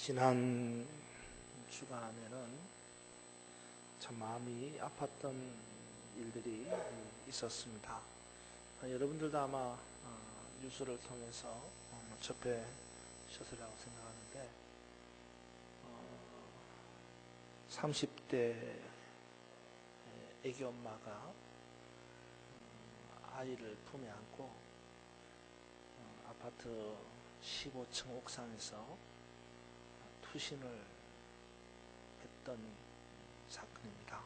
지난 주간에는 참 마음이 아팠던 일들이 있었습니다. 여러분들도 아마 뉴스를 통해서 접해셨으라고 생각하는데 30대 애기 엄마가 아이를 품에 안고 아파트 15층 옥상에서 투신을 했던 사건입니다.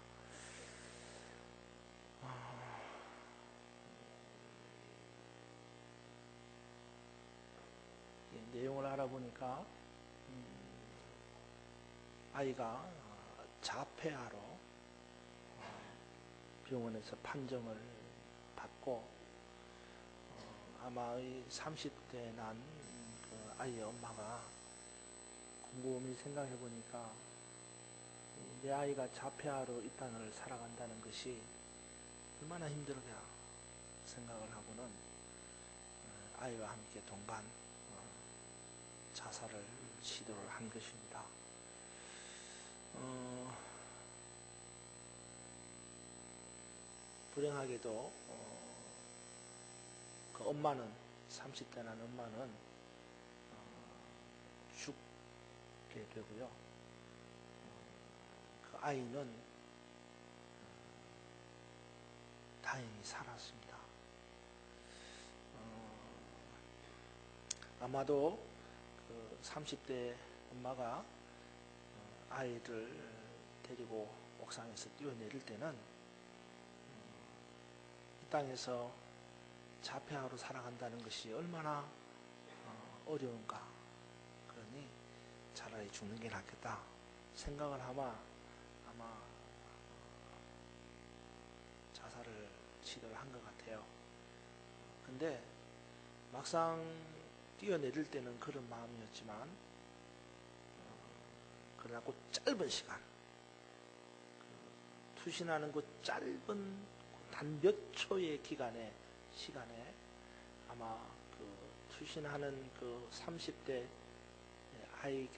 내용을 알아보니까 아이가 자폐아로 병원에서 판정을 받고 아마 30대 난 그 아이의 엄마가 곰곰이 생각해 보니까 내 아이가 자폐아로 이 땅을 살아간다는 것이 얼마나 힘들까 생각을 하고는 아이와 함께 동반 자살을 시도를 한 것입니다. 불행하게도 그 엄마는 30대 난 엄마는 죽게 되고요. 그 아이는 다행히 살았습니다. 아마도 그 30대 엄마가 아이를 데리고 옥상에서 뛰어내릴 때는 이 땅에서 자폐아로 살아간다는 것이 얼마나 어려운가, 그러니 차라리 죽는 게 낫겠다 생각을 아마 자살을 시도를 한 것 같아요. 근데 막상 뛰어내릴 때는 그런 마음이었지만 그러나 그 짧은 시간, 투신하는 그 짧은 단 몇 초의 시간에 아마 그 투신하는 그 30대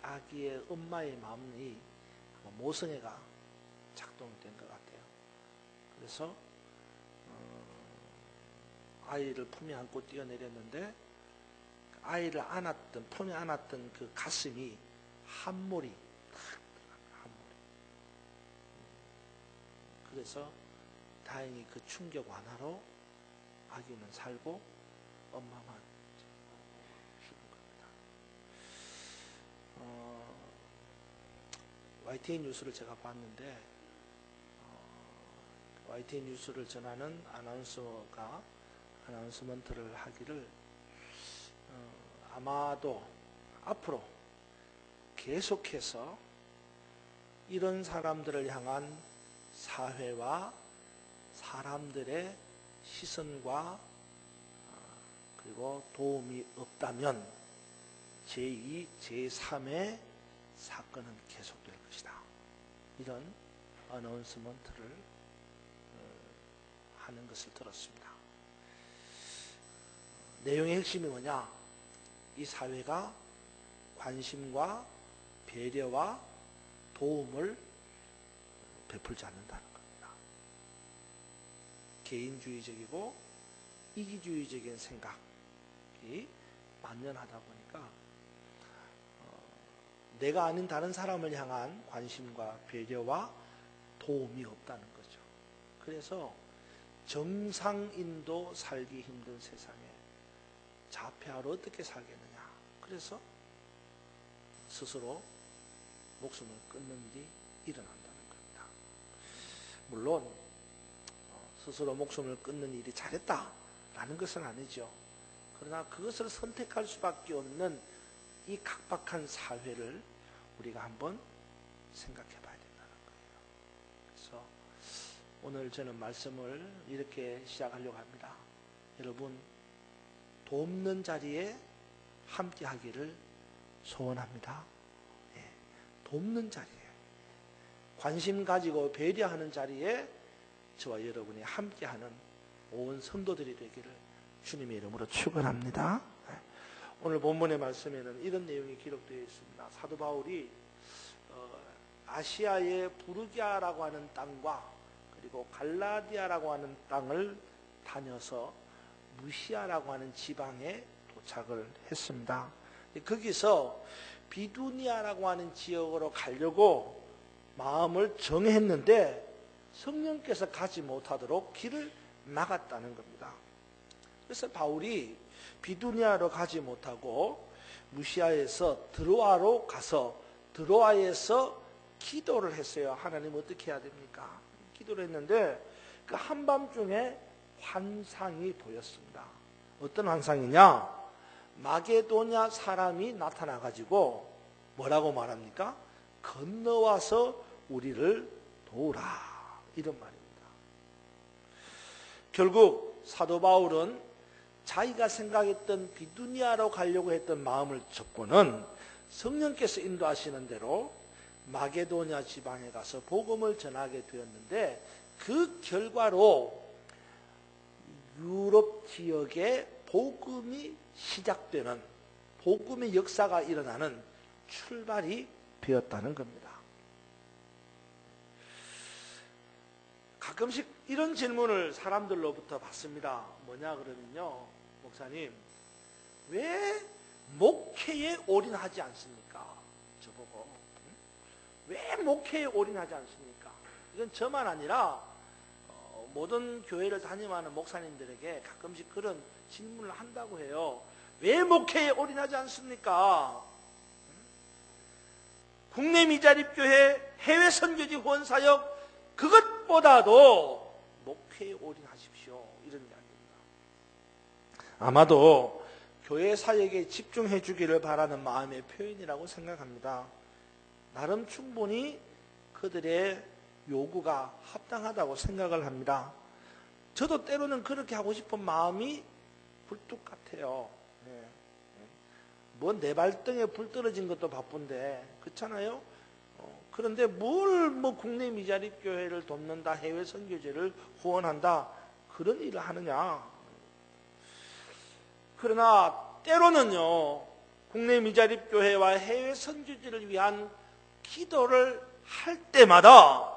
아기의 엄마의 마음이 아마 모성애가 작동된 것 같아요. 그래서 아이를 품에 안고 뛰어내렸는데 아이를 안았던, 품에 안았던 그 가슴이 한몰이. 그래서 다행히 그 충격 완화로 아기는 살고 엄마만 죽은 겁니다. YTN 뉴스를 제가 봤는데 YTN 뉴스를 전하는 아나운서가 아나운서먼트를 하기를 아마도 앞으로 계속해서 이런 사람들을 향한 사회와 사람들의 시선과 그리고 도움이 없다면 제2, 제3의 사건은 계속될 것이다. 이런 어나운스먼트를 하는 것을 들었습니다. 내용의 핵심이 뭐냐? 이 사회가 관심과 배려와 도움을 베풀지 않는다는 겁니다. 개인주의적이고 이기주의적인 생각이 만연하다 보니까 내가 아닌 다른 사람을 향한 관심과 배려와 도움이 없다는 거죠. 그래서 정상인도 살기 힘든 세상에 자폐아로 어떻게 살겠느냐. 그래서 스스로 목숨을 끊는 일이 일어난다는 겁니다. 물론 스스로 목숨을 끊는 일이 잘했다라는 것은 아니죠. 그러나 그것을 선택할 수밖에 없는 이 각박한 사회를 우리가 한번 생각해 봐야 된다는 거예요. 그래서 오늘 저는 말씀을 이렇게 시작하려고 합니다. 여러분, 돕는 자리에 함께 하기를 소원합니다. 돕는 자리에, 관심 가지고 배려하는 자리에 저와 여러분이 함께하는 온 성도들이 되기를 주님의 이름으로 축원합니다. 오늘 본문의 말씀에는 이런 내용이 기록되어 있습니다. 사도 바울이 아시아의 부르기아라고 하는 땅과 그리고 갈라디아라고 하는 땅을 다녀서 무시아라고 하는 지방에 도착을 했습니다. 거기서 비두니아라고 하는 지역으로 가려고 마음을 정했는데 성령께서 가지 못하도록 길을 막았다는 겁니다. 그래서 바울이 비두니아로 가지 못하고 무시아에서 드로아로 가서 드로아에서 기도를 했어요. 하나님 어떻게 해야 됩니까? 기도를 했는데 그 한밤중에 환상이 보였습니다. 어떤 환상이냐? 마게도냐 사람이 나타나가지고 뭐라고 말합니까? 건너와서 우리를 도우라, 이런 말입니다. 결국 사도 바울은 자기가 생각했던 비두니아로 가려고 했던 마음을 접고는 성령께서 인도하시는 대로 마게도냐 지방에 가서 복음을 전하게 되었는데, 그 결과로 유럽 지역에 복음이 시작되는, 복음의 역사가 일어나는 출발이 되었다는 겁니다. 가끔씩 이런 질문을 사람들로부터 받습니다. 뭐냐 그러면요, 목사님 왜 목회에 올인하지 않습니까? 저보고 왜 목회에 올인하지 않습니까? 이건 저만 아니라 모든 교회를 담임하는 목사님들에게 가끔씩 그런 질문을 한다고 해요. 왜 목회에 올인하지 않습니까? 국내 미자립교회 해외 선교지 후원 사역, 그것보다도 목회에 올인하십시오, 이런 이야기입니다. 아마도 교회 사역에 집중해 주기를 바라는 마음의 표현이라고 생각합니다. 나름 충분히 그들의 요구가 합당하다고 생각을 합니다. 저도 때로는 그렇게 하고 싶은 마음이 굴뚝 같아요. 뭐 내 발등에 불 떨어진 것도 바쁜데, 그렇잖아요? 그런데 뭘 국내 미자립 교회를 돕는다, 해외 선교제를 후원한다, 그런 일을 하느냐? 그러나 때로는요, 국내 미자립 교회와 해외 선교제를 위한 기도를 할 때마다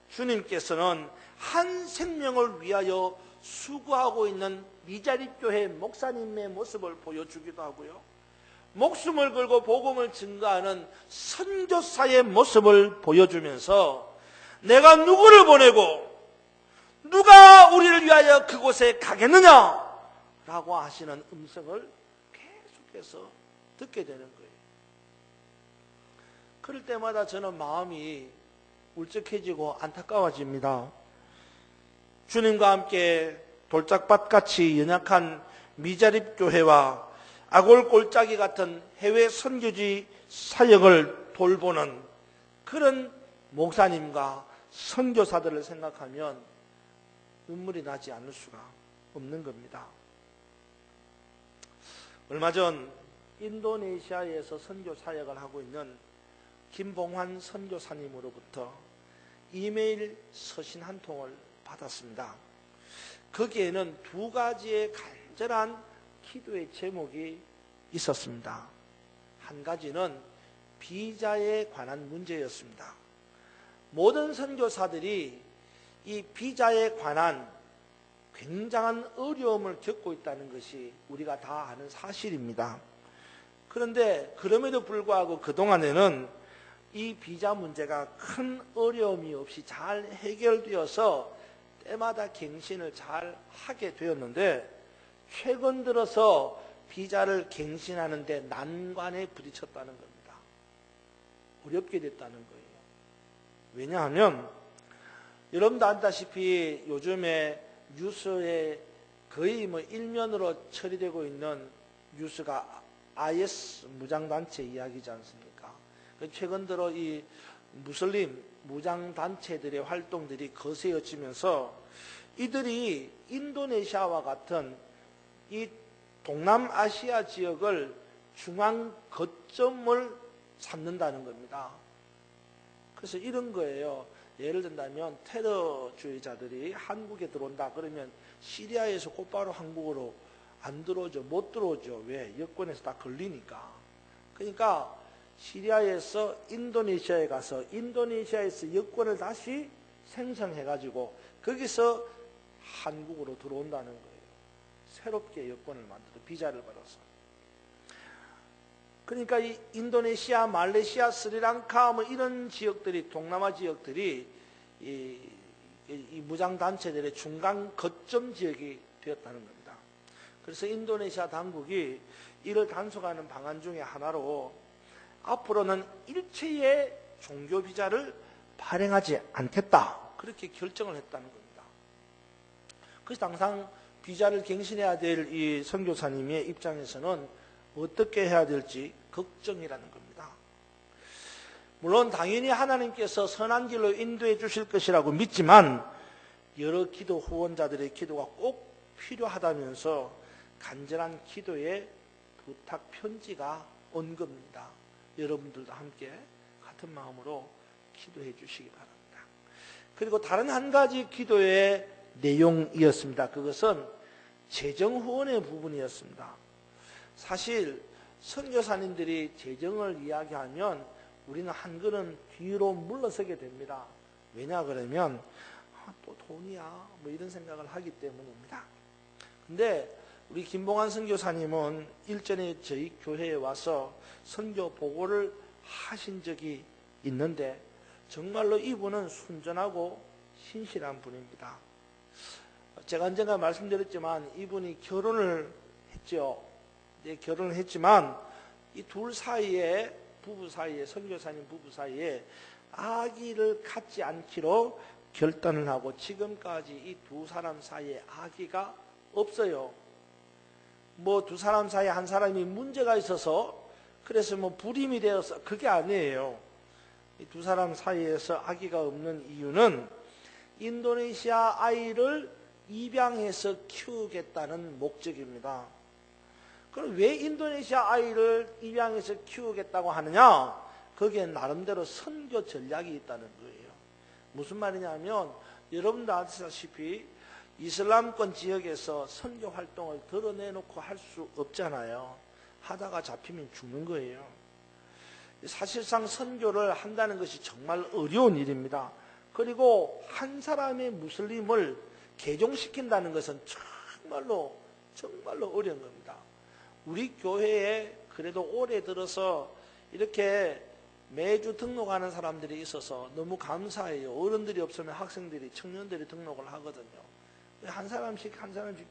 주님께서는 한 생명을 위하여 수고하고 있는 미자립 교회 목사님의 모습을 보여주기도 하고요, 목숨을 걸고 복음을 증거하는 선교사의 모습을 보여주면서 내가 누구를 보내고 누가 우리를 위하여 그곳에 가겠느냐 라고 하시는 음성을 계속해서 듣게 되는 거예요. 그럴 때마다 저는 마음이 울적해지고 안타까워집니다. 주님과 함께 돌짝밭같이 연약한 미자립 교회와 아골골짜기 같은 해외 선교지 사역을 돌보는 그런 목사님과 선교사들을 생각하면 눈물이 나지 않을 수가 없는 겁니다. 얼마 전 인도네시아에서 선교 사역을 하고 있는 김봉환 선교사님으로부터 이메일 서신 한 통을 받았습니다. 거기에는 두 가지의 간절한 기도의 제목이 있었습니다. 한 가지는 비자에 관한 문제였습니다. 모든 선교사들이 이 비자에 관한 굉장한 어려움을 겪고 있다는 것이 우리가 다 아는 사실입니다. 그런데 그럼에도 불구하고 그동안에는 이 비자 문제가 큰 어려움이 없이 잘 해결되어서 때마다 갱신을 잘 하게 되었는데, 최근 들어서 비자를 갱신하는데 난관에 부딪혔다는 겁니다. 어렵게 됐다는 거예요. 왜냐하면 여러분도 알다시피 요즘에 뉴스에 거의 일면으로 처리되고 있는 뉴스가 IS 무장단체 이야기지 않습니까? 최근 들어 이 무슬림 무장단체들의 활동들이 거세어지면서 이들이 인도네시아와 같은 이 동남아시아 지역을 중앙 거점을 삼는다는 겁니다. 그래서 이런 거예요. 예를 든다면 테러주의자들이 한국에 들어온다 그러면 시리아에서 곧바로 한국으로 안 들어오죠. 못 들어오죠. 왜? 여권에서 다 걸리니까. 그러니까 시리아에서 인도네시아에 가서 인도네시아에서 여권을 다시 생성해가지고 거기서 한국으로 들어온다는 거예요. 새롭게 여권을 만들어 비자를 받아서. 그러니까 이 인도네시아, 말레이시아, 스리랑카 뭐 이런 지역들이 동남아 지역들이 이 무장단체들의 중간 거점 지역이 되었다는 겁니다. 그래서 인도네시아 당국이 이를 단속하는 방안 중에 하나로 앞으로는 일체의 종교 비자를 발행하지 않겠다. 그렇게 결정을 했다는 겁니다. 그래서 항상 비자를 갱신해야 될 이 선교사님의 입장에서는 어떻게 해야 될지 걱정이라는 겁니다. 물론 당연히 하나님께서 선한 길로 인도해 주실 것이라고 믿지만 여러 기도 후원자들의 기도가 꼭 필요하다면서 간절한 기도의 부탁 편지가 온 겁니다. 여러분들도 함께 같은 마음으로 기도해 주시기 바랍니다. 그리고 다른 한 가지 기도의 내용이었습니다. 그것은 재정 후원의 부분이었습니다. 사실 선교사님들이 재정을 이야기하면 우리는 한 걸음 뒤로 물러서게 됩니다. 왜냐 그러면 또 돈이야 뭐 이런 생각을 하기 때문입니다. 근데 우리 김봉환 선교사님은 일전에 저희 교회에 와서 선교 보고를 하신 적이 있는데 정말로 이분은 순전하고 신실한 분입니다. 제가 언젠가 말씀드렸지만 이분이 결혼을 했죠. 네, 결혼을 했지만 이 둘 사이에 부부 사이에 선교사님 부부 사이에 아기를 갖지 않기로 결단을 하고 지금까지 이 두 사람 사이에 아기가 없어요. 뭐 두 사람 사이에 한 사람이 문제가 있어서 그래서 뭐 불임이 되어서 그게 아니에요. 이 두 사람 사이에서 아기가 없는 이유는 인도네시아 아이를 입양해서 키우겠다는 목적입니다. 그럼 왜 인도네시아 아이를 입양해서 키우겠다고 하느냐? 거기에 나름대로 선교 전략이 있다는 거예요. 무슨 말이냐면 여러분도 아시다시피 이슬람권 지역에서 선교 활동을 드러내놓고 할 수 없잖아요. 하다가 잡히면 죽는 거예요. 사실상 선교를 한다는 것이 정말 어려운 일입니다. 그리고 한 사람의 무슬림을 개종시킨다는 것은 정말로 어려운 겁니다. 우리 교회에 그래도 올해 들어서 이렇게 매주 등록하는 사람들이 있어서 너무 감사해요. 어른들이 없으면 학생들이, 청년들이 등록을 하거든요. 한 사람씩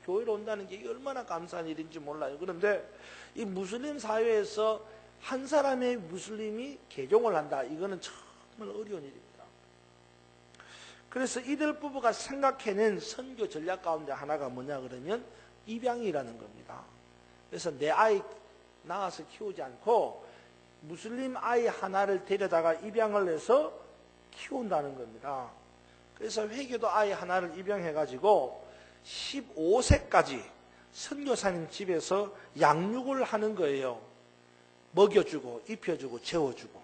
교회로 온다는 게 얼마나 감사한 일인지 몰라요. 그런데 이 무슬림 사회에서 한 사람의 무슬림이 개종을 한다. 이거는 정말 어려운 일입니다. 그래서 이들 부부가 생각해낸 선교 전략 가운데 하나가 뭐냐 그러면 입양이라는 겁니다. 그래서 내 아이 낳아서 키우지 않고 무슬림 아이 하나를 데려다가 입양을 해서 키운다는 겁니다. 그래서 회교도 아이 하나를 입양해가지고 15세까지 선교사님 집에서 양육을 하는 거예요. 먹여주고 입혀주고 재워주고.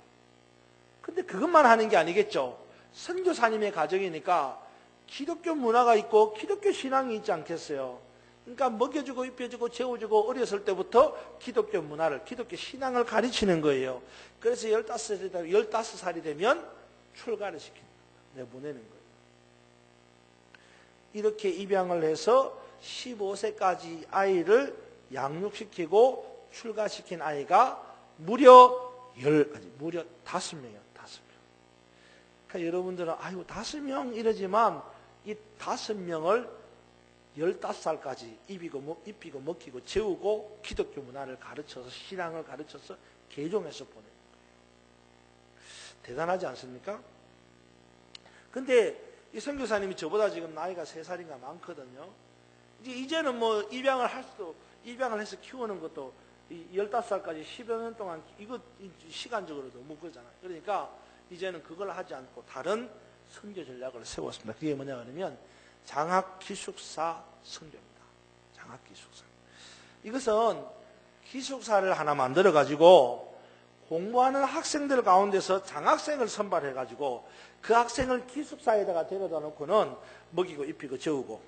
근데 그것만 하는 게 아니겠죠. 선교사님의 가정이니까 기독교 문화가 있고 기독교 신앙이 있지 않겠어요. 그러니까 먹여주고 입혀주고 재워주고 어렸을 때부터 기독교 문화를, 기독교 신앙을 가르치는 거예요. 그래서 15살이 되면 출가를 시키는 거예요. 내보내는 거예요. 이렇게 입양을 해서 15세까지 아이를 양육시키고 출가시킨 아이가 무려 5명이에요. 5명. 그러니까 여러분들은 아이고 5명 이러지만 이 5명을 15살까지 입히고 먹히고 재우고 기독교 문화를 가르쳐서 신앙을 가르쳐서 개종해서 보내는 거예요. 대단하지 않습니까? 근데 이 선교사님이 저보다 지금 나이가 3살인가 많거든요. 이제는 뭐 입양을 해서 키우는 것도 15살까지 10여 년 동안 이거 시간적으로 너무 그러잖아요. 그러니까 이제는 그걸 하지 않고 다른 선교 전략을 세웠습니다. 그게 뭐냐 그러면 장학기숙사 선교입니다. 장학기숙사. 이것은 기숙사를 하나 만들어 가지고 공부하는 학생들 가운데서 장학생을 선발해 가지고 그 학생을 기숙사에다가 데려다 놓고는 먹이고 입히고 재우고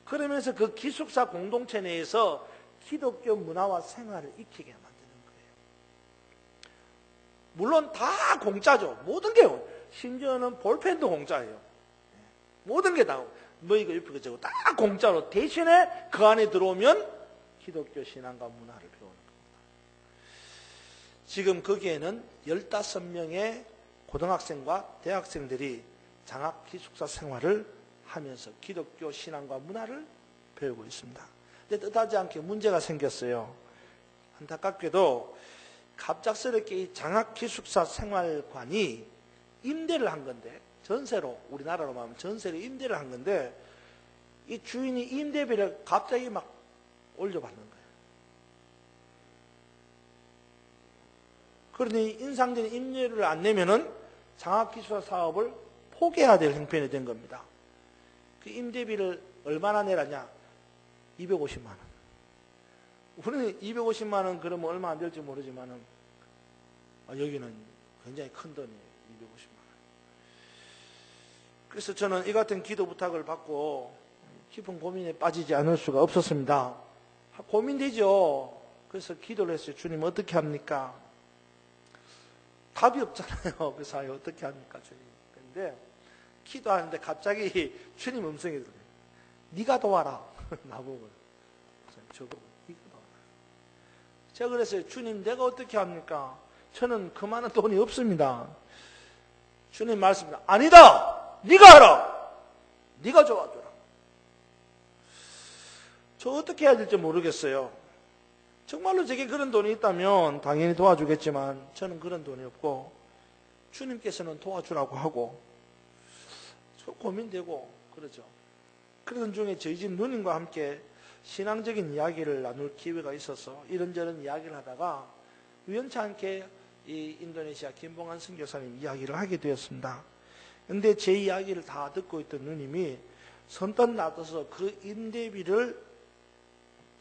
그러면서 그 기숙사 공동체 내에서 기독교 문화와 생활을 익히게 만드는 거예요. 물론 다 공짜죠. 모든 게, 심지어는 볼펜도 공짜예요. 모든 게 다, 뭐 이거 옆에 저거 다 공짜로. 대신에 그 안에 들어오면 기독교 신앙과 문화를 배우는 겁니다. 지금 거기에는 15명의 고등학생과 대학생들이 장학 기숙사 생활을 하면서 기독교 신앙과 문화를 배우고 있습니다. 근데 뜻하지 않게 문제가 생겼어요. 안타깝게도 갑작스럽게 이 장학 기숙사 생활관이 임대를 한 건데, 전세로, 우리나라로 말하면 전세로 임대를 한 건데, 이 주인이 임대비를 갑자기 막 올려받는 거예요. 그러니 인상적인 임대료를 안 내면은 장학기숙사 사업을 포기해야 될 형편이 된 겁니다. 그 임대비를 얼마나 내라냐? 250만 원. 우리는 250만 원 그러면 얼마 안 될지 모르지만은, 여기는 굉장히 큰 돈이에요. 250만 원. 그래서 저는 이 같은 기도 부탁을 받고 깊은 고민에 빠지지 않을 수가 없었습니다. 고민되죠. 그래서 기도를 했어요. 주님 어떻게 합니까? 답이 없잖아요. 그래서 어떻게 합니까 주님? 그런데 기도하는데 갑자기 주님 음성이 들려요. 네가 도와라. 나보고. 저보고 네가 도와라. 제가 그랬어요. 주님 내가 어떻게 합니까? 저는 그 많은 돈이 없습니다. 주님 말씀입니다. 아니다. 네가 하라. 네가 도와줘라. 저 어떻게 해야 될지 모르겠어요. 정말로 제게 그런 돈이 있다면 당연히 도와주겠지만 저는 그런 돈이 없고 주님께서는 도와주라고 하고 고민되고 그러죠. 그러던 중에 저희 집 누님과 함께 신앙적인 이야기를 나눌 기회가 있어서 이런저런 이야기를 하다가 우연치 않게 이 인도네시아 김봉환 선교사님 이야기를 하게 되었습니다. 그런데 제 이야기를 다 듣고 있던 누님이 선뜻 나서서 그 임대비를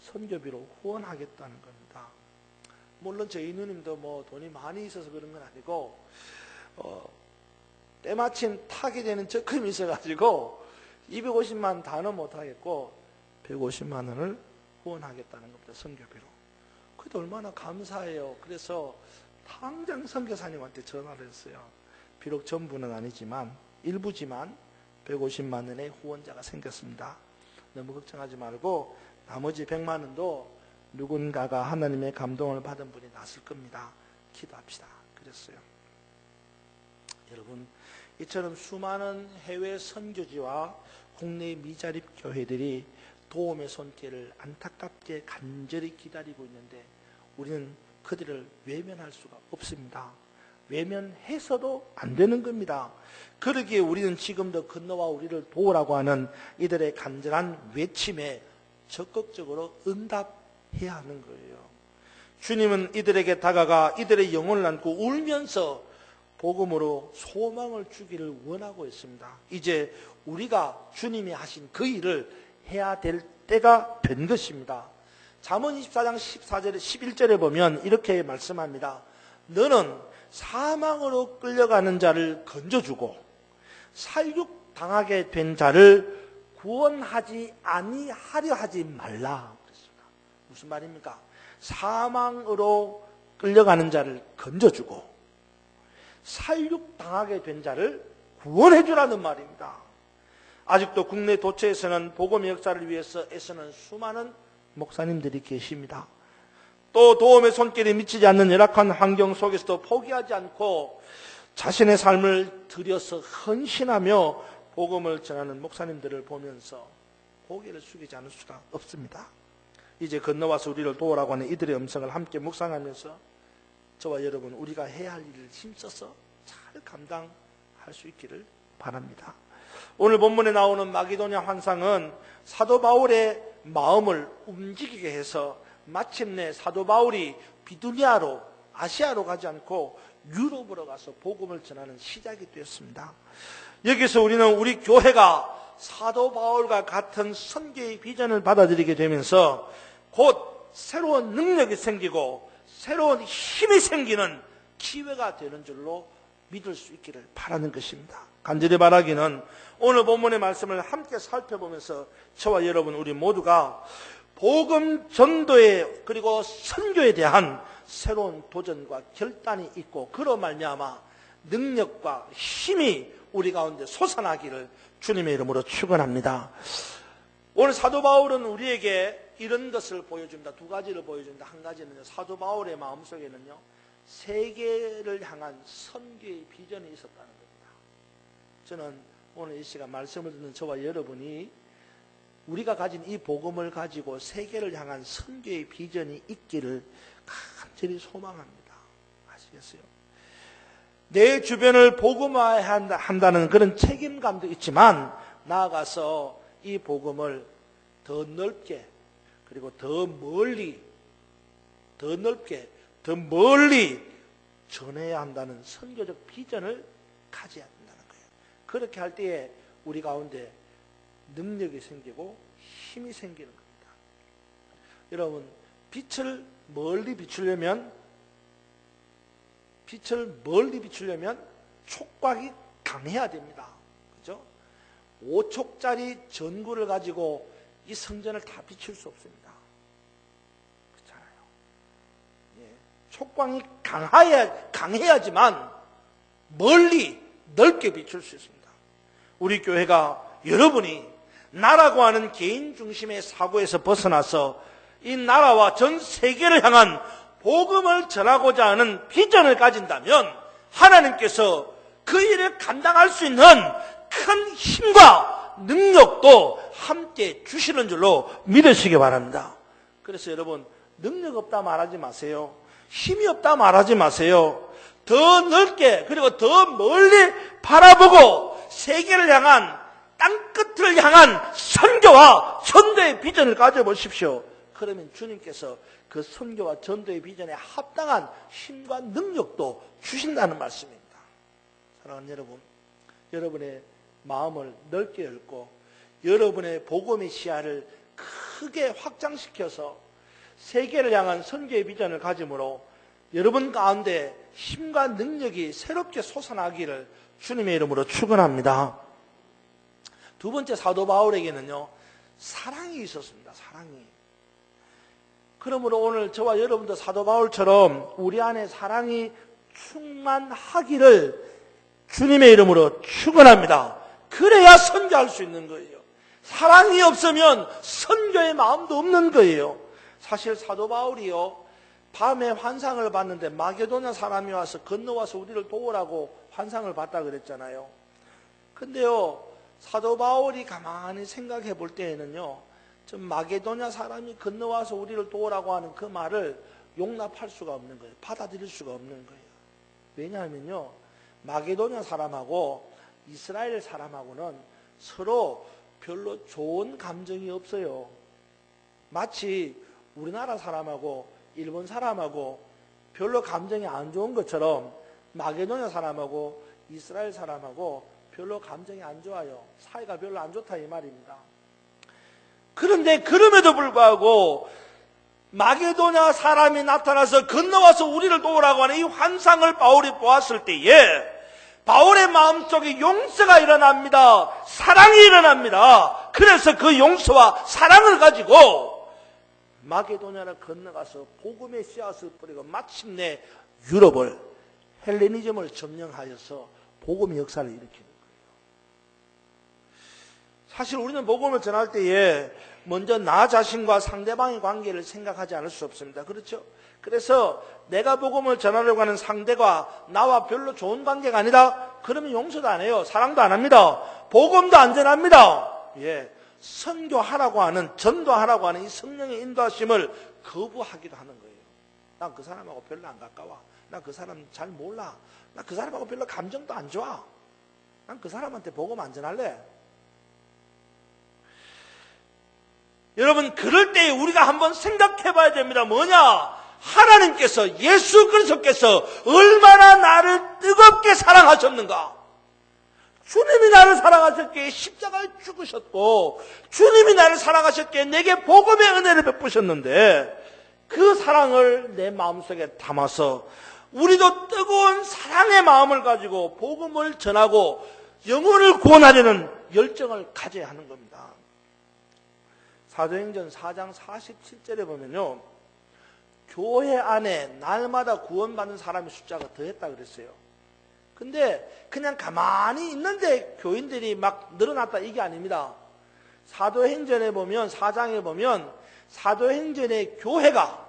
선교비로 후원하겠다는 겁니다. 물론 저희 누님도 뭐 돈이 많이 있어서 그런 건 아니고 때마침 타게 되는 적금이 있어가지고 250만 다는 못하겠고 150만 원을 후원하겠다는 겁니다. 선교비로. 그게 얼마나 감사해요. 그래서 당장 선교사님한테 전화를 했어요. 비록 전부는 아니지만 일부지만 150만 원의 후원자가 생겼습니다. 너무 걱정하지 말고 나머지 100만 원도 누군가가 하나님의 감동을 받은 분이 났을 겁니다. 기도합시다. 그랬어요. 여러분, 이처럼 수많은 해외 선교지와 국내 미자립 교회들이 도움의 손길을 안타깝게 간절히 기다리고 있는데 우리는 그들을 외면할 수가 없습니다. 외면해서도 안 되는 겁니다. 그러기에 우리는 지금도 건너와 우리를 도우라고 하는 이들의 간절한 외침에 적극적으로 응답해야 하는 거예요. 주님은 이들에게 다가가 이들의 영혼을 안고 울면서 복음으로 소망을 주기를 원하고 있습니다. 이제 우리가 주님이 하신 그 일을 해야 될 때가 된 것입니다. 잠언 24장 14절에 11절에 보면 이렇게 말씀합니다. 너는 사망으로 끌려가는 자를 건져주고 살육당하게 된 자를 구원하지 아니하려 하지 말라. 그랬습니다. 무슨 말입니까? 사망으로 끌려가는 자를 건져주고 살육당하게 된 자를 구원해주라는 말입니다. 아직도 국내 도처에서는 복음의 역사를 위해서 애쓰는 수많은 목사님들이 계십니다. 또 도움의 손길이 미치지 않는 열악한 환경 속에서도 포기하지 않고 자신의 삶을 들여서 헌신하며 복음을 전하는 목사님들을 보면서 고개를 숙이지 않을 수가 없습니다. 이제 건너와서 우리를 도우라고 하는 이들의 음성을 함께 묵상하면서 저와 여러분 우리가 해야 할 일을 힘써서 잘 감당할 수 있기를 바랍니다. 오늘 본문에 나오는 마게도냐 환상은 사도 바울의 마음을 움직이게 해서 마침내 사도 바울이 비두니아로 아시아로 가지 않고 유럽으로 가서 복음을 전하는 시작이 되었습니다. 여기서 우리는 우리 교회가 사도 바울과 같은 선교의 비전을 받아들이게 되면서 곧 새로운 능력이 생기고 새로운 힘이 생기는 기회가 되는 줄로 믿을 수 있기를 바라는 것입니다. 간절히 바라기는 오늘 본문의 말씀을 함께 살펴보면서 저와 여러분 우리 모두가 복음 전도에 그리고 선교에 대한 새로운 도전과 결단이 있고 그로 말미암아 능력과 힘이 우리 가운데 솟아나기를 주님의 이름으로 축원합니다. 오늘 사도 바울은 우리에게 이런 것을 보여줍니다. 두 가지를 보여줍니다. 한 가지는요, 사도 바울의 마음속에는요, 세계를 향한 선교의 비전이 있었다는 겁니다. 저는 오늘 이 시간 말씀을 듣는 저와 여러분이 우리가 가진 이 복음을 가지고 세계를 향한 선교의 비전이 있기를 간절히 소망합니다. 아시겠어요? 내 주변을 복음화한다는 그런 책임감도 있지만 나아가서 이 복음을 더 넓게 그리고 더 멀리 더 넓게 더 멀리 전해야 한다는 선교적 비전을 가져야 한다는 거예요. 그렇게 할 때에 우리 가운데 능력이 생기고 힘이 생기는 겁니다. 여러분, 빛을 멀리 비추려면 촉각이 강해야 됩니다. 그죠? 5촉짜리 전구를 가지고 이 성전을 다 비출 수 없습니다. 그렇잖아요. 예. 촉광이 강해야지만 멀리 넓게 비출 수 있습니다. 우리 교회가 여러분이 나라고 하는 개인 중심의 사고에서 벗어나서 이 나라와 전 세계를 향한 복음을 전하고자 하는 비전을 가진다면 하나님께서 그 일을 감당할 수 있는 큰 힘과 능력도 함께 주시는 줄로 믿으시기 바랍니다. 그래서 여러분, 능력 없다 말하지 마세요. 힘이 없다 말하지 마세요. 더 넓게 그리고 더 멀리 바라보고 세계를 향한 땅끝을 향한 선교와 전도의 비전을 가져보십시오. 그러면 주님께서 그 선교와 전도의 비전에 합당한 힘과 능력도 주신다는 말씀입니다. 사랑하는 여러분, 여러분의 마음을 넓게 열고 여러분의 복음의 시야를 크게 확장시켜서 세계를 향한 선교의 비전을 가짐으로 여러분 가운데 힘과 능력이 새롭게 솟아나기를 주님의 이름으로 축원합니다. 두 번째, 사도 바울에게는요, 사랑이 있었습니다. 사랑이. 그러므로 오늘 저와 여러분도 사도 바울처럼 우리 안에 사랑이 충만하기를 주님의 이름으로 축원합니다. 그래야 선교할 수 있는 거예요. 사랑이 없으면 선교의 마음도 없는 거예요. 사실 사도 바울이요, 밤에 환상을 봤는데 마게도냐 사람이 와서 건너와서 우리를 도우라고 환상을 봤다 그랬잖아요. 근데요, 사도 바울이 가만히 생각해 볼 때에는요, 저 마게도냐 사람이 건너와서 우리를 도우라고 하는 그 말을 용납할 수가 없는 거예요. 받아들일 수가 없는 거예요. 왜냐하면요, 마게도냐 사람하고 이스라엘 사람하고는 서로 별로 좋은 감정이 없어요. 마치 우리나라 사람하고 일본 사람하고 별로 감정이 안 좋은 것처럼 마게도냐 사람하고 이스라엘 사람하고 별로 감정이 안 좋아요. 사이가 별로 안 좋다 이 말입니다. 그런데 그럼에도 불구하고 마게도냐 사람이 나타나서 건너와서 우리를 도우라고 하는 이 환상을 바울이 보았을 때에 바울의 마음속에 용서가 일어납니다. 사랑이 일어납니다. 그래서 그 용서와 사랑을 가지고 마게도냐를 건너가서 복음의 씨앗을 뿌리고 마침내 유럽을, 헬레니즘을 점령하여서 복음의 역사를 일으키는 거예요. 사실 우리는 복음을 전할 때에 먼저 나 자신과 상대방의 관계를 생각하지 않을 수 없습니다. 그렇죠? 그래서 내가 복음을 전하려고 하는 상대가 나와 별로 좋은 관계가 아니다? 그러면 용서도 안 해요. 사랑도 안 합니다. 복음도 안 전합니다. 예. 선교하라고 하는, 전도하라고 하는 이 성령의 인도하심을 거부하기도 하는 거예요. 난 그 사람하고 별로 안 가까워. 난 그 사람 잘 몰라. 난 그 사람하고 별로 감정도 안 좋아. 난 그 사람한테 복음 안 전할래. 여러분, 그럴 때 우리가 한번 생각해 봐야 됩니다. 뭐냐? 하나님께서, 예수 그리스도께서 얼마나 나를 뜨겁게 사랑하셨는가? 주님이 나를 사랑하셨기에 십자가에 죽으셨고, 주님이 나를 사랑하셨기에 내게 복음의 은혜를 베푸셨는데, 그 사랑을 내 마음속에 담아서 우리도 뜨거운 사랑의 마음을 가지고 복음을 전하고 영혼을 구원하려는 열정을 가져야 하는 겁니다. 사도행전 4장 47절에 보면요, 교회 안에 날마다 구원받는 사람의 숫자가 더했다 그랬어요. 근데 그냥 가만히 있는데 교인들이 막 늘어났다 이게 아닙니다. 사도행전에 보면, 4장에 보면 사도행전의 교회가,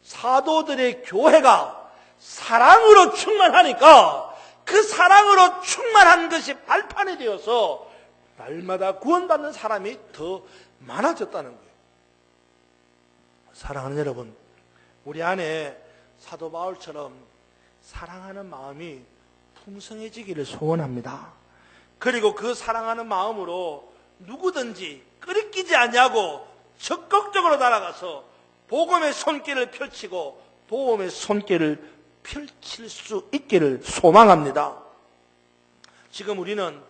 사도들의 교회가 사랑으로 충만하니까 그 사랑으로 충만한 것이 발판이 되어서 날마다 구원받는 사람이 더 많아졌다는 거예요. 사랑하는 여러분, 우리 안에 사도 바울처럼 사랑하는 마음이 풍성해지기를 소원합니다. 그리고 그 사랑하는 마음으로 누구든지 끄리끼지 않냐고 적극적으로 날아가서 복음의 손길을 펼치고 도움의 손길을 펼칠 수 있기를 소망합니다. 지금 우리는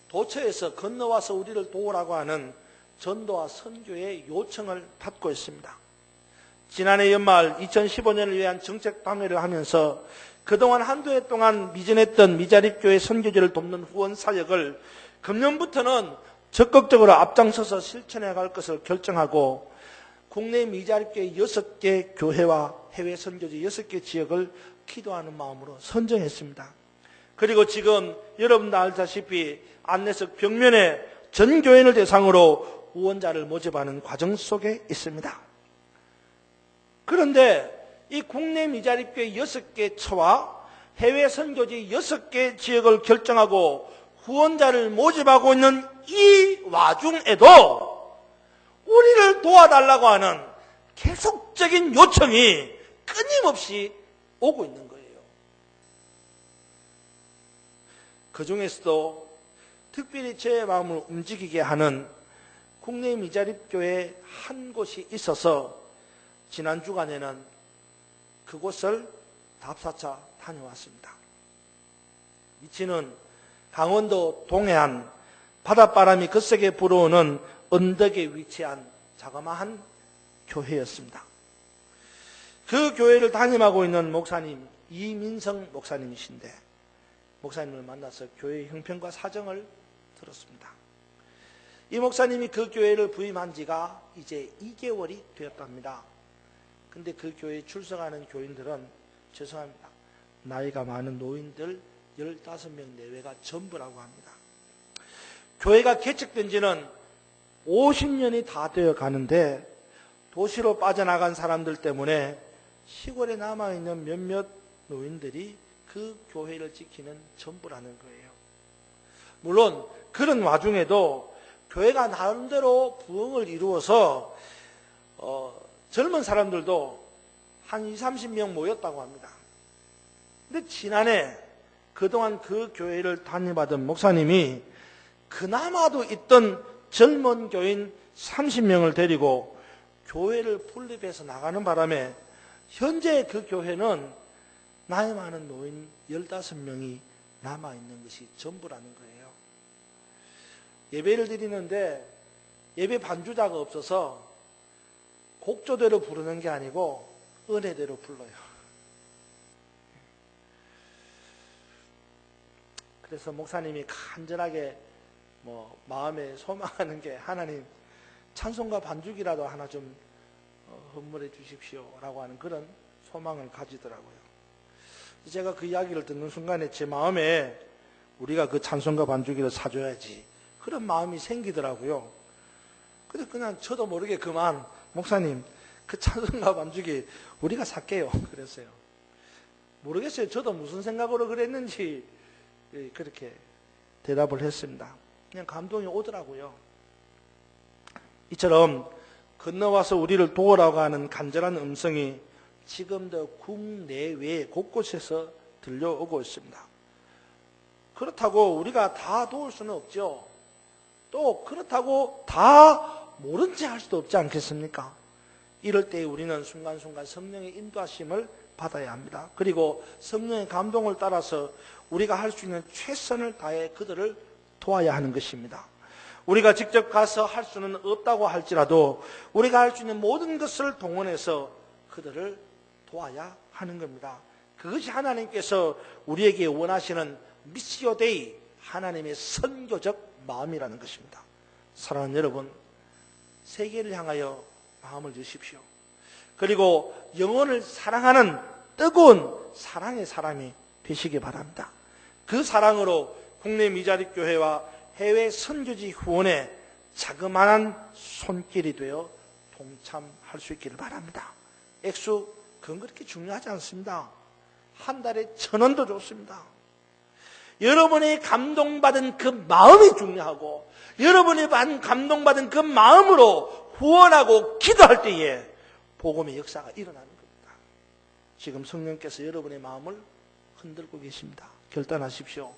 도처에서 건너와서 우리를 도우라고 하는 전도와 선교의 요청을 받고 있습니다. 지난해 연말 2015년을 위한 정책 방해를 하면서 그동안 한두 해 동안 미진했던 미자립교회 선교지를 돕는 후원 사역을 금년부터는 적극적으로 앞장서서 실천해 갈 것을 결정하고 국내 미자립교회 6개 교회와 해외 선교지 6개 지역을 기도하는 마음으로 선정했습니다. 그리고 지금 여러분도 알다시피 안내석 벽면에 전 교인을 대상으로 후원자를 모집하는 과정 속에 있습니다. 그런데 이 국내 미자립교회 6개 처와 해외 선교지 6개 지역을 결정하고 후원자를 모집하고 있는 이 와중에도 우리를 도와달라고 하는 계속적인 요청이 끊임없이 오고 있는 거예요. 그 중에서도 특별히 제 마음을 움직이게 하는 국내 미자립교회 한 곳이 있어서 지난 주간에는 그곳을 답사차 다녀왔습니다. 위치는 강원도 동해안 바닷바람이 거세게 불어오는 언덕에 위치한 자그마한 교회였습니다. 그 교회를 담임하고 있는 목사님 이민성 목사님이신데 목사님을 만나서 교회 형편과 사정을 들었습니다. 이 목사님이 그 교회를 부임한 지가 이제 2개월이 되었답니다. 근데 그 교회에 출석하는 교인들은 죄송합니다. 나이가 많은 노인들 15명 내외가 전부라고 합니다. 교회가 개척된 지는 50년이 다 되어 가는데 도시로 빠져나간 사람들 때문에 시골에 남아있는 몇몇 노인들이 그 교회를 지키는 전부라는 거예요. 물론 그런 와중에도 교회가 나름대로 부흥을 이루어서 젊은 사람들도 한 20, 30명 모였다고 합니다. 근데 지난해 그동안 그 교회를 담임하던 목사님이 그나마도 있던 젊은 교인 30명을 데리고 교회를 분립해서 나가는 바람에 현재 그 교회는 나이 많은 노인 15명이 남아있는 것이 전부라는 거예요. 예배를 드리는데 예배 반주자가 없어서 곡조대로 부르는 게 아니고 은혜대로 불러요. 그래서 목사님이 간절하게 마음에 소망하는 게 하나님 찬송가 반주기라도 하나 좀 헌물해 주십시오라고 하는 그런 소망을 가지더라고요. 제가 그 이야기를 듣는 순간에 제 마음에 우리가 그 찬송가 반주기를 사줘야지 그런 마음이 생기더라고요. 그래서 그냥 저도 모르게 그만 목사님 그 찬송가 반주기 우리가 살게요 그랬어요. 모르겠어요. 저도 무슨 생각으로 그랬는지 그렇게 대답을 했습니다. 그냥 감동이 오더라고요. 이처럼 건너와서 우리를 도우라고 하는 간절한 음성이 지금도 국내외 곳곳에서 들려오고 있습니다. 그렇다고 우리가 다 도울 수는 없죠. 또 그렇다고 다 모른 체 할 수도 없지 않겠습니까? 이럴 때 우리는 순간순간 성령의 인도하심을 받아야 합니다. 그리고 성령의 감동을 따라서 우리가 할 수 있는 최선을 다해 그들을 도와야 하는 것입니다. 우리가 직접 가서 할 수는 없다고 할지라도 우리가 할 수 있는 모든 것을 동원해서 그들을 도와야 하는 겁니다. 그것이 하나님께서 우리에게 원하시는 미시오 데이, 하나님의 선교적 마음이라는 것입니다. 사랑하는 여러분, 세계를 향하여 마음을 주십시오. 그리고 영혼을 사랑하는 뜨거운 사랑의 사람이 되시기 바랍니다. 그 사랑으로 국내 미자립 교회와 해외 선교지 후원에 자그마한 손길이 되어 동참할 수 있기를 바랍니다. 액수 그건 그렇게 중요하지 않습니다. 한 달에 1,000원도 좋습니다. 여러분이 감동받은 그 마음이 중요하고 여러분이 감동받은 그 마음으로 후원하고 기도할 때에 복음의 역사가 일어나는 겁니다. 지금 성령께서 여러분의 마음을 흔들고 계십니다. 결단하십시오.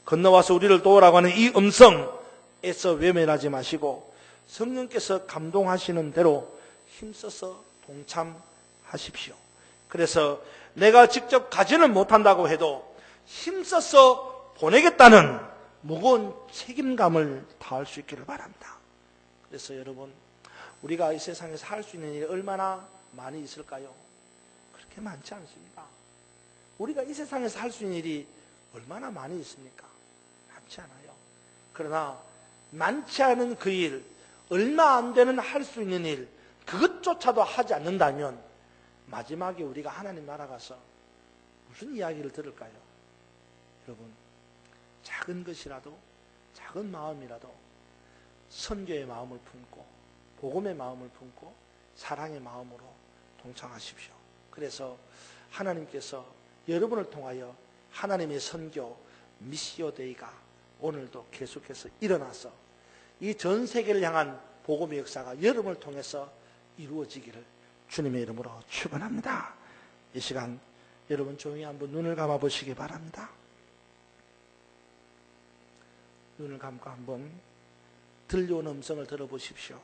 건너와서 우리를 도우라고 하는 이 음성에서 외면하지 마시고 성령께서 감동하시는 대로 힘써서 동참하십시오. 그래서 내가 직접 가지는 못한다고 해도 힘써서 보내겠다는 무거운 책임감을 다할 수 있기를 바랍니다. 그래서 여러분, 우리가 이 세상에서 할 수 있는 일이 얼마나 많이 있을까요? 그렇게 많지 않습니다. 우리가 이 세상에서 할 수 있는 일이 얼마나 많이 있습니까? 많지 않아요. 그러나 많지 않은 그 일, 얼마 안 되는 할 수 있는 일, 그것조차도 하지 않는다면 마지막에 우리가 하나님 나라 가서 무슨 이야기를 들을까요? 여러분, 작은 것이라도, 작은 마음이라도 선교의 마음을 품고 복음의 마음을 품고 사랑의 마음으로 동참하십시오. 그래서 하나님께서 여러분을 통하여 하나님의 선교 미시오 데이가 오늘도 계속해서 일어나서 이 전 세계를 향한 복음의 역사가 여러분을 통해서 이루어지기를 주님의 이름으로 축원합니다. 이 시간 여러분 조용히 한번 눈을 감아 보시기 바랍니다. 눈을 감고 한번 들려오는 음성을 들어보십시오.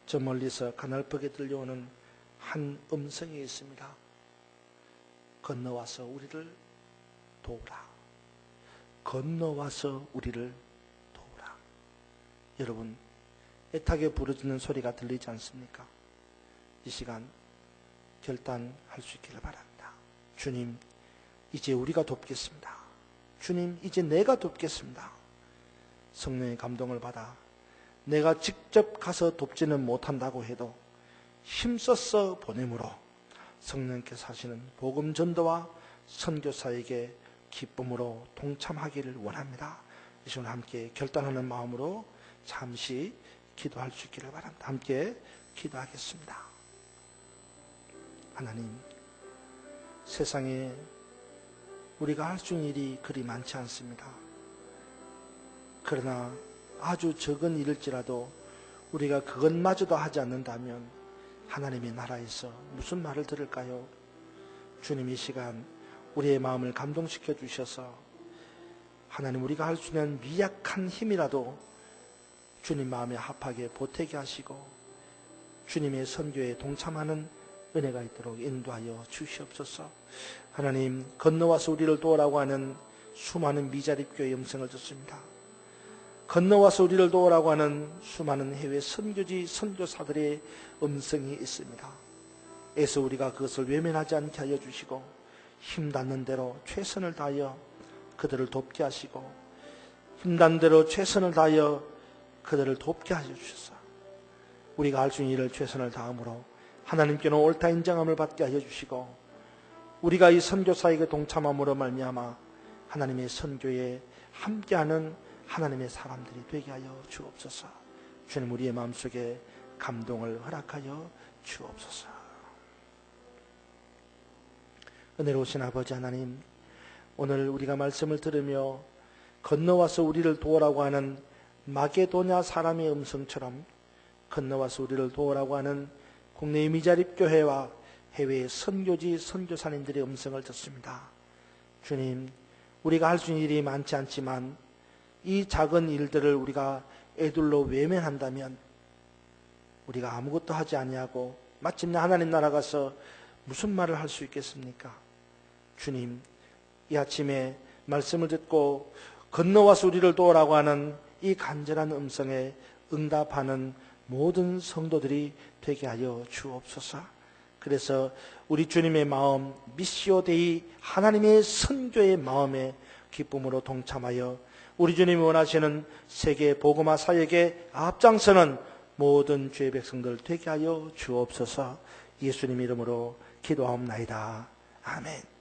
저 멀리서 가날프게 들려오는 한 음성이 있습니다. 건너와서 우리를 도우라. 건너와서 우리를 도우라. 여러분, 애타게 부르짖는 소리가 들리지 않습니까? 이 시간 결단할 수 있기를 바랍니다. 주님, 이제 우리가 돕겠습니다. 주님, 이제 내가 돕겠습니다. 성령의 감동을 받아 내가 직접 가서 돕지는 못한다고 해도 힘써서 보내므로 성령께서 하시는 복음 전도와 선교사에게 기쁨으로 동참하기를 원합니다. 이 시간 함께 결단하는 마음으로 잠시 기도할 수 있기를 바랍니다. 함께 기도하겠습니다. 하나님, 세상에 우리가 할 수 있는 일이 그리 많지 않습니다. 그러나 아주 적은 일일지라도 우리가 그것마저도 하지 않는다면 하나님의 나라에서 무슨 말을 들을까요? 주님, 이 시간 우리의 마음을 감동시켜 주셔서 하나님, 우리가 할 수 있는 미약한 힘이라도 주님 마음에 합하게 보태게 하시고 주님의 선교에 동참하는 은혜가 있도록 인도하여 주시옵소서. 하나님, 건너와서 우리를 도우라고 하는 수많은 미자립 교회의 음성을 듣습니다. 건너와서 우리를 도우라고 하는 수많은 해외 선교지 선교사들의 음성이 있습니다. 애써 우리가 그것을 외면하지 않게 하여 주시고 힘닿는 대로 최선을 다하여 그들을 돕게 하시고 힘닿는 대로 최선을 다하여 그들을 돕게 하여 주셔서 우리가 할 수 있는 일을 최선을 다함으로 하나님께는 옳다 인정함을 받게 하여 주시고 우리가 이 선교사에게 동참함으로 말미암아 하나님의 선교에 함께하는 하나님의 사람들이 되게 하여 주옵소서. 주님, 우리의 마음속에 감동을 허락하여 주옵소서. 은혜로우신 아버지 하나님, 오늘 우리가 말씀을 들으며 건너와서 우리를 도우라고 하는 마게도냐 사람의 음성처럼 건너와서 우리를 도우라고 하는 국내의 미자립 교회와 해외의 선교지 선교사님들의 음성을 듣습니다. 주님, 우리가 할 수 있는 일이 많지 않지만 이 작은 일들을 우리가 애둘러 외면한다면 우리가 아무것도 하지 아니하고 마침내 하나님 나라 가서 무슨 말을 할 수 있겠습니까? 주님, 이 아침에 말씀을 듣고 건너와서 우리를 도우라고 하는 이 간절한 음성에 응답하는 모든 성도들이 되게 하여 주옵소서. 그래서 우리 주님의 마음, 미시오 데이 하나님의 선교의 마음에 기쁨으로 동참하여 우리 주님이 원하시는 세계 복음화 사역에 앞장서는 모든 주의 백성들 되게 하여 주옵소서. 예수님 이름으로 기도하옵나이다. 아멘.